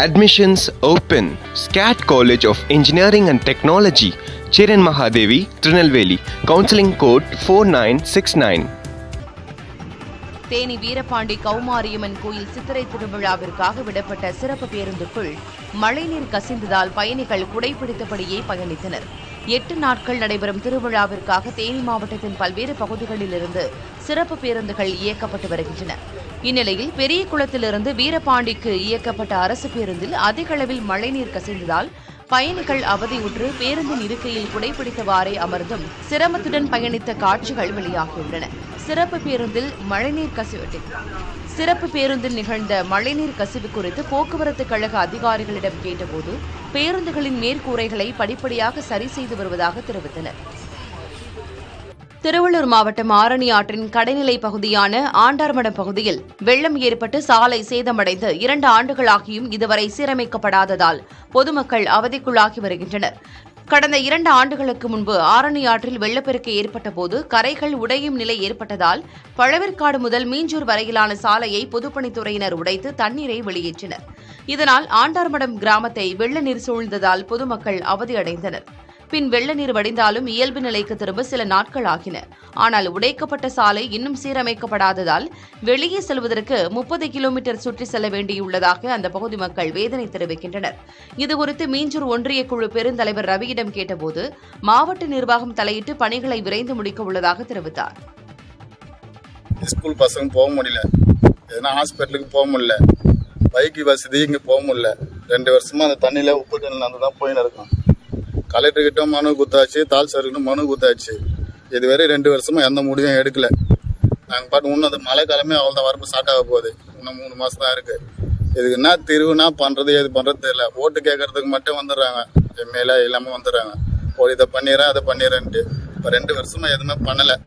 Admissions open. SCAT College of Engineering and Technology, Chiran Mahadevi, Trinelveli. Counseling code 4969. Theni Veerapandi Kaumariamman கோயில் சித்திரை திருவிழாவிற்காக விடப்பட்ட சிறப்பு பேருந்துக்குள் மழைநீர் கசிந்ததால் பயணிகள் குடைபிடித்தபடியே பயணித்தனர். 8 நாட்கள் நடைபெறும் திருவிழாவிற்காக தேனி மாவட்டத்தின் பல்வேறு பகுதிகளிலிருந்து சிறப்பு பேருந்துகள் இயக்கப்பட்டு வருகின்றன. இந்நிலையில் பெரியகுளத்திலிருந்து வீரபாண்டிக்கு இயக்கப்பட்ட அரசு பேருந்தில் அதிக அளவில் மழைநீர் கசிந்ததால் பயணிகள் அவதியுற்று பேருந்தின் இருக்கையில் குடைபிடித்தவாறே அமர்ந்தும் சிரமத்துடன் பயணித்த காட்சிகள் வெளியாகியுள்ளன. சிறப்பு பேருந்தில் நிகழ்ந்த மழைநீர் கசிவு குறித்து போக்குவரத்து கழக அதிகாரிகளிடம் கேட்டபோது பேருந்துகளின் மேற்கூரைகளை படிப்படியாக சரி செய்து வருவதாக தெரிவித்தனர். திருவள்ளூர் மாவட்டம் ஆரணி ஆற்றின் கடைநிலை பகுதியான ஆண்டார்மடம் பகுதியில் வெள்ளம் ஏற்பட்டு சாலை சேதமடைந்து 2 ஆண்டுகளாகியும் இதுவரை சீரமைக்கப்படாததால் பொதுமக்கள் அவதிக்குள்ளாகி வருகின்றனர். கடந்த 2 ஆண்டுகளுக்கு முன்பு ஆரணி ஆற்றில் வெள்ளப்பெருக்கு ஏற்பட்டபோது கரைகள் உடையும் நிலை ஏற்பட்டதால் பழவேற்காடு முதல் மீஞ்சூர் வரையிலான சாலையை பொதுப்பணித்துறையினர் உடைத்து தண்ணீரை வெளியேற்றினர். இதனால் ஆண்டார்மடம் கிராமத்தை வெள்ள நீர் சூழ்ந்ததால் பொதுமக்கள் அவதியடைந்தனர். பின் வெள்ள நீர் வடிந்தாலும் இயல்பு நிலைக்கு திரும்ப சில நாட்கள் ஆகின. ஆனால் உடைக்கப்பட்ட சாலை இன்னும் சீரமைக்கப்படாததால் வெளியே செல்வதற்கு 30 கிலோமீட்டர் சுற்றி செல்ல வேண்டியுள்ளதாக அந்த பகுதி மக்கள் வேதனை தெரிவிக்கின்றனர். இதுகுறித்து மீஞ்சூர் ஒன்றிய குழு பெருந்தலைவர் ரவியிடம் கேட்டபோது மாவட்ட நிர்வாகம் தலையிட்டு பணிகளை விரைந்து முடிக்க உள்ளதாக தெரிவித்தார். ஸ்கூல் பசங்க போக முடியல, எதனா ஹாஸ்பிட்டலுக்கு போக முடியல, பைக்கு வசதி இங்கே போக முடியல. 2 வருஷமா அந்த தண்ணியில உப்பு தண்ணியில் அந்த தான் போயின்னு இருக்கோம். கலெக்டர்கிட்ட மனு குத்தாச்சு, தால்சார்கிட்ட மனு குத்தாச்சு. இதுவரை 2 வருஷமா எந்த முடிவும் எடுக்கல. நாங்கள் பாட்டு இன்னும் அந்த மழை காலமே அவ்வளோ தான் வரப்பு ஸ்டார்ட் ஆக போகுது. இன்னும் 3 மாதம் தான் இருக்குது. இதுக்கு என்ன தீர்வுனா பண்ணுறது எது பண்ணுறது தெரியல. ஓட்டு கேட்கறதுக்கு மட்டும் வந்துடுறாங்க, எம்எல்ஏ இல்லாமல் வந்துடுறாங்க. இதை பண்ணிடுறேன் அதை பண்ணிடுறேன்ட்டு. இப்போ 2 வருஷமா எதுவுமே பண்ணலை.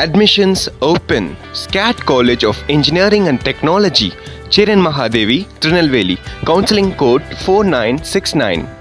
Admissions open. SCAT College of Engineering and Technology, Chiran Mahadevi, Trinelveli. Counseling code 4969.